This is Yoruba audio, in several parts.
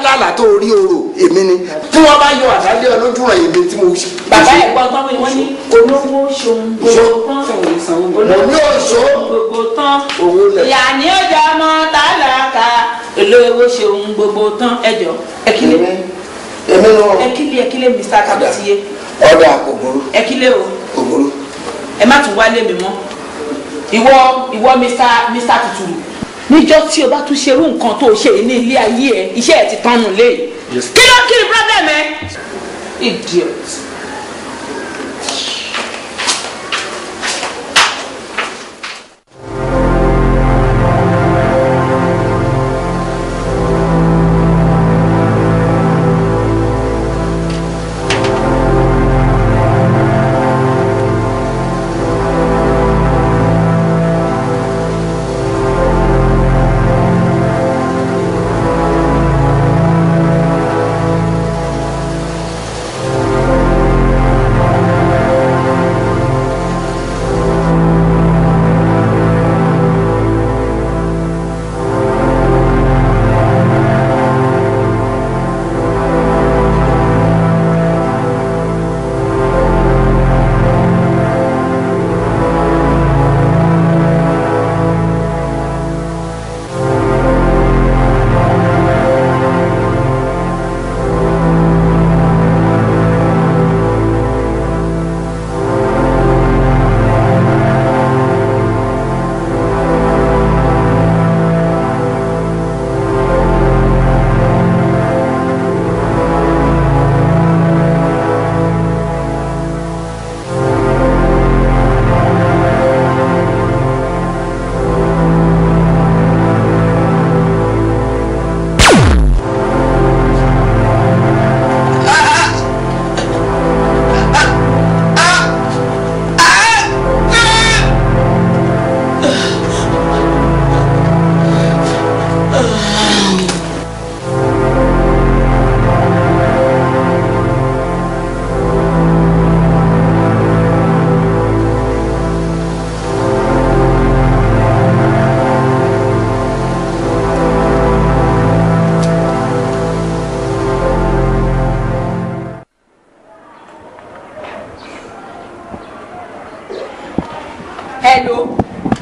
lálà tó rí oro èmi ni tí wọ́n bá yọ àdálé ọlójú rẹ̀ èmi tí mo ṣe. bàbá ẹ̀ gbọ́ tán wọ́n ní olówó ṣòun gbogbo tán olówó ṣòun gbogbo tán owó lẹ̀. ìyá ni ó jẹ́ ọmọ tálákà olówó ṣòun gbogbo tán ẹjọ́ ẹkílé èmi lọ. ẹkílé Mr. Kabutiye. ọ̀dà kòkòrò. ẹkílé o. kòkòrò. ẹ má tún wálé mi mọ́ ìwọ Mr. Tuturu níjọ́ tí o bá tún ṣerú nǹkan tó o ṣe ní ilé ayé ẹ iṣẹ́ ẹ ti tán nù lé kí ni problem ẹ idiot.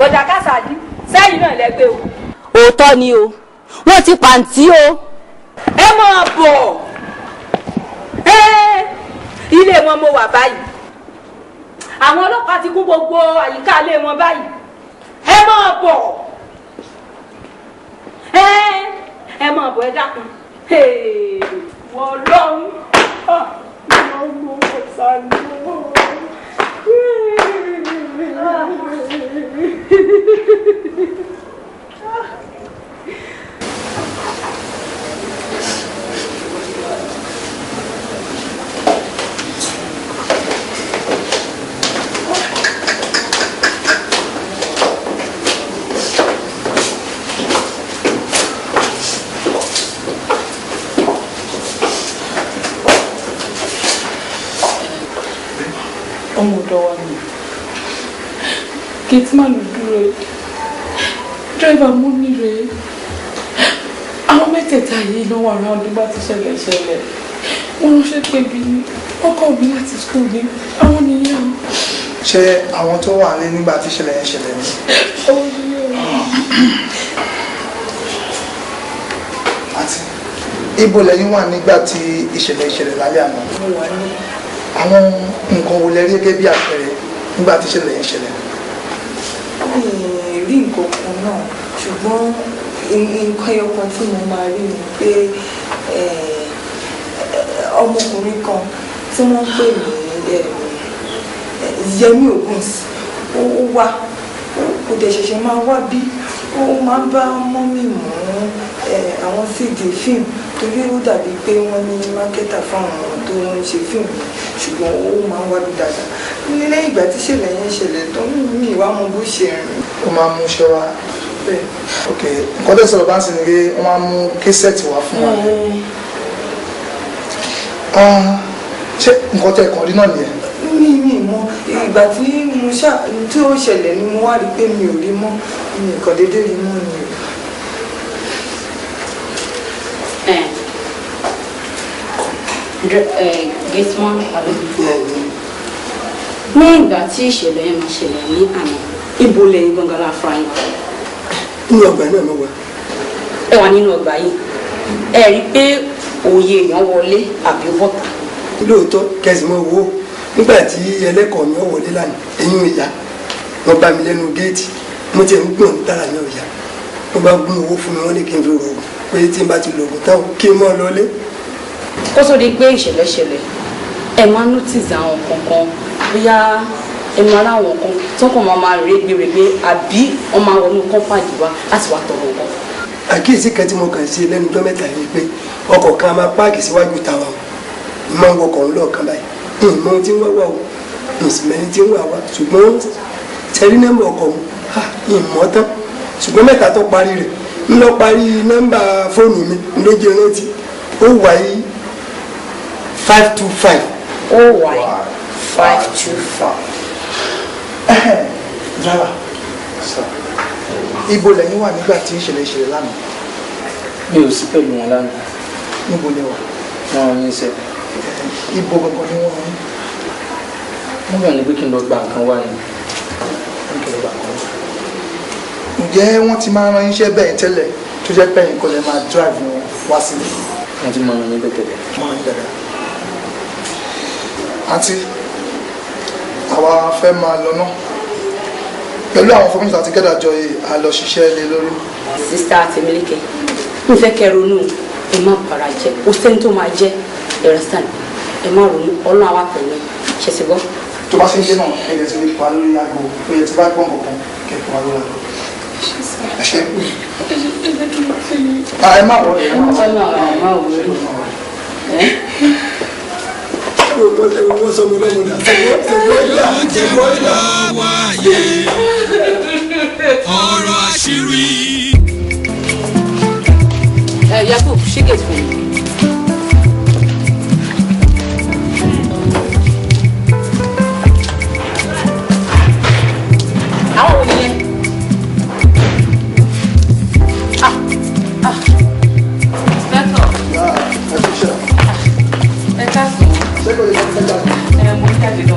bọ̀dà Kásálí sẹ́yìn náà lẹ́gbẹ́ o. òótọ́ ni o wọ́n ti pàǹtí o. ẹ máa bọ̀ ilé wọn mo wà báyìí àwọn ọlọ́pàá ti kún gbogbo àyíká ilé wọn báyìí ẹ máa bọ̀ ẹ máa bọ̀ ẹ dákun wọ́n lọ́hùn ọmọ Kásálí. ọmọ ọ̀dọ̀ wa ni gateman dúró dírẹ́bà mú mi rè é àwọn mẹ́tẹ̀ẹ̀ta yìí ló wà ráńdú bá ti ṣẹlẹ̀ wọ́n ránṣẹ́ pé bí ọkọ mi láti skul ní àwọn nìyẹn. ṣé àwọn tó wà ní nígbà tí ìṣẹ̀lẹ̀ yẹn ṣẹlẹ̀ ni. àti ibo lẹ́yìn wà nígbà tí ìṣẹ̀lẹ̀ lálẹ́ àná. àwọn nǹkan wo lẹ rí gẹ́gẹ́ bí àpẹẹrẹ nígbà tí ìṣẹ̀lẹ̀ yẹn ṣẹlẹ̀. rí nǹkan kan náà ṣùgbọ́n nǹkan ẹyọkan tí mo máa rí ni pé ọmọkùnrin kan tí wọ́n pè ní Yẹmí Ògúnsì ó wá kò dẹ̀ ṣẹ̀ṣẹ̀ máa wá bí ó máa bá mọ́mì mú àwọn cd fíìmù torí ó dàbí pé wọ́n ní mákẹ́tà fáwọn tó ń ṣe fíìmù ṣùgbọ́n ó máa ń wá bí dáadáa lẹ́yìn ìgbà tí ìṣẹ̀lẹ̀ yẹn ṣẹlẹ̀ tó mi ìwà mọ bó ṣe rìn. ó máa ń mú iṣẹ́ wá ok nǹkan tó sọ̀rọ̀ bá ń sìn ní pé wọ́n máa ń mú késẹ́ẹ̀tì wá fún wa. ṣé nǹkan tẹ̀ kàn rí náà nìyẹn. mi mọ ìgbà tí ó ṣẹlẹ̀ ni mo wá rí pé mi ò rí mọ́ mi kàn déédéé rí mọ́ ni. Gateman àbí. Ní ìgbà tí ìṣẹ̀lẹ̀ yẹn máa ṣẹlẹ̀ ní àná, ibo lẹ́yìn gangan la fara yín. Nínú ọgbà náà ló wà. Ẹ wà nínú ọgbà yìí. Ẹ rí i pé òye èèyàn wọlé àbí bọ́ta. Lóòótọ́ kẹsì mọ́ owó nígbà tí ẹlẹ́kọ̀ọ́ mi ò wọlé lánàá ẹ̀yìn ìyá wọ́n bá mi lẹ́nu géètì mo ti ń gbọ̀n tára ní ọ̀yà wọ́n bá gún owó fún mi wọ́n ní kí n fi rògùn pé tí n bá ti lògùn táwọn kí n mọ́ lọlé. Kó tó di pé ìṣẹ̀lẹ̀ ṣẹlẹ̀ ẹ máa notice àwọn kankan bóyá ẹ máa rá àwọn kan tó kàn máa rẹ́gbẹ̀rẹ́gbẹ̀ àbí wọ́n máa wọnú kọ́ńpáàdì wa láti wá tọrọ nǹkan. Àkíyèsí kan tí mo kàn sí lẹ́nu ọjọ́ mẹ́ta yìí pé ọkọ̀ kan máa páàkì síwájú tàwa o máa ń wọkọ̀ ńlọ kan báyìí ìmọ̀ tí ń wá wà o ìsìnmẹ́ni tí ń wà wá ṣùgbọ́n tẹ̀rí nọ́mbà ọkọ̀ mu ìmọ̀ tán ṣùgbọ́n mẹ́ta tó parí rẹ̀ ń lọ parí nọ́mbà fóònù mi lójú rántí ó wáyé 525. ó wáyé 525. Driver, ibo lẹ́yìn wà nígbà tí ìṣẹ̀lẹ̀ lánàá? Mi ò sí pẹ̀lú wọn lánàá. Níbo lẹ wà? Wọ́n ní sẹ́. Ibo gangan ni wọ́n ní? Wọ́n gbà ní pé kí n lọ gba nǹkan wá ni. Ǹjẹ́ wọ́n ti máa rán iṣẹ́ bẹ́ẹ̀ tẹ́lẹ̀ tó jẹ́ pé nǹkan lè máa drive wọn wá sílé? Wọ́n ti máa rán mi bẹ́tẹ̀lẹ̀. Máa ń dẹ̀rẹ̀. Àǹtí, àwa fẹ́ máa lọ náà. Pẹ̀lú àwọn fọ́mùsì àti gẹ́dà jọ a lọ ṣiṣẹ́ lé lórí. Sista Tẹ̀mílíkẹ́, mo fẹ́ kẹ́ ronú ẹ má para jẹ o sẹ́ni tó máa jẹ́ ẹ̀rẹ́sítàn ẹ má ronú ọlọ́run àwa pẹ̀lú ṣe ti gbọ́. Tó bá ṣe ń ṣe náà ẹ̀jẹ̀ ti lè pa lórí aago ó yẹ ti bá gbọ́n kankan kẹ́kọ̀ọ́ wa lórí aago. Ẹ ṣe. Ẹ má wọ ẹ má wọ. Wọ́n sọ mi lọ́mọ náà. Ọ̀rọ̀ àṣírí. Yakub, ṣí gate fún mi. Àwọn wo nìyẹn? Inspector. Ẹ káàsì. Mo ní àjẹ́ lọ.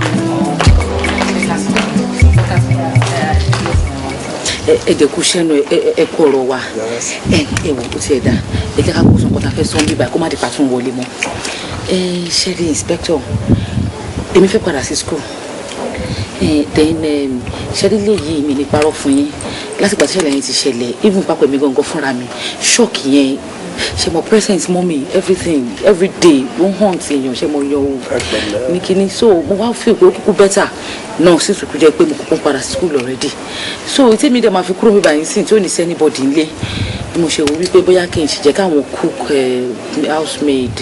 Ẹ jẹ́ kó sẹ́nu ẹ kú ọ̀rọ̀ wa ẹ wò ó ti ẹ̀ dá ẹ jẹ́ ká kó sọ nǹkan tá a fẹ́ sọ ń bíbá kó má di pa tún wọlé mọ́ ṣẹ́rí inspector èmi fẹ́ padà sí school then ṣẹ́rí léyìí mi ní parọ́ fún yín lásìkò àti ṣẹlẹ̀ yẹn ti ṣẹlẹ̀ even pápẹ́ mi gangan fúnra mi ṣọ́ọ̀kì yẹn ṣe mo present mommy everything every day ló ń hàn tí èèyàn ṣe mo yọ o ní kíní so mo wá fi òkú kúkú better náà sì tún jẹ́ pé mo kúkú padà sí school already so tí mi dẹ̀ máa fi kúrò mi báyìí sí tí ò ní sí anybody nílé bí mo ṣe wò wípé bóyá kí n ṣe jẹ́ káwọn cook housemaid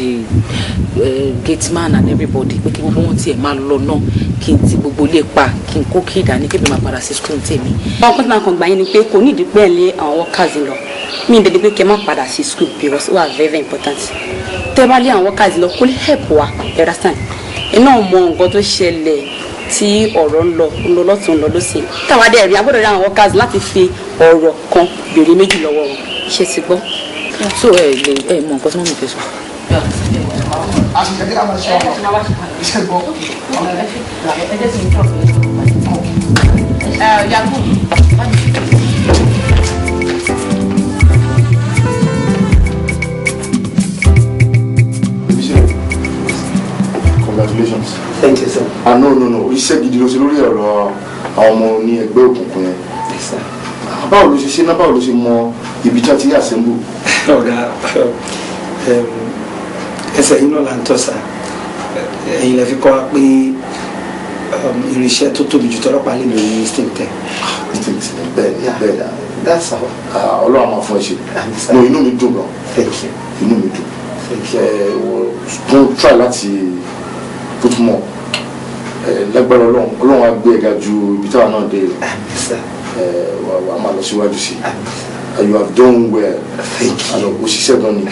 gateman and everybody pé kí gbogbo wọn tiẹ̀ máa lọ náà kí n ti gbogbo ilé pa kí n kó kí ìdání kébì máa padà sí school tèmi. àwọn kan tí wọn kàn gbà yín ni pé kò ní ìdí pẹ́ lé àwọn workers lọ mí ìdẹ́ni pé kẹ́ má padà sí school because ó wà very very important tẹ́ bá lé àwọn workers lọ kó lè help wa understand iná mọ nǹkan tó ṣẹlẹ̀ tí ọ̀rọ̀ ń lọ lọ́tún lọ lọ́sẹ̀ táwa dẹ̀ rí agbọ́dọ̀ rí àwọn workers láti fi ọ̀rọ̀ kan béèrè méjì lọ́wọ́ wọn ṣe ti gbọ́. so ẹ mọ nǹkan tí wọ́n mi fẹ́ sọ. Congratulations. Thank you, sir. No. Iṣẹ́ gidi ló ṣe lórí ọ̀rọ̀ àwọn ọmọ ní ẹgbẹ́ òkùnkùn yẹn. Yes, sir. Báwo ló ṣe ṣe náà báwo ló ṣe mọ ibi tí a ti yà sẹ́ńbù? Ọ̀gá ẹsẹ̀ yìí náà là ń tọ́ sa ẹ̀yin lè fi kọ́ wa pé irinṣẹ́ tó tóbi jù tọ́lọ́pàá lè lò ní state ten. Bẹ́ẹ̀ That's all. Ọlọ́run máa fún ẹ ṣe. Mo inú mi dùn gan. Thank you. Inú mi dùn. Mo try láti put more. Lágbára Ọlọ́run á gbé ẹ̀ga ju ibi táwa náà dé. Wà á máa lọ síwájú sí. You have done well. Thank you. Òṣìṣẹ́ gan ni.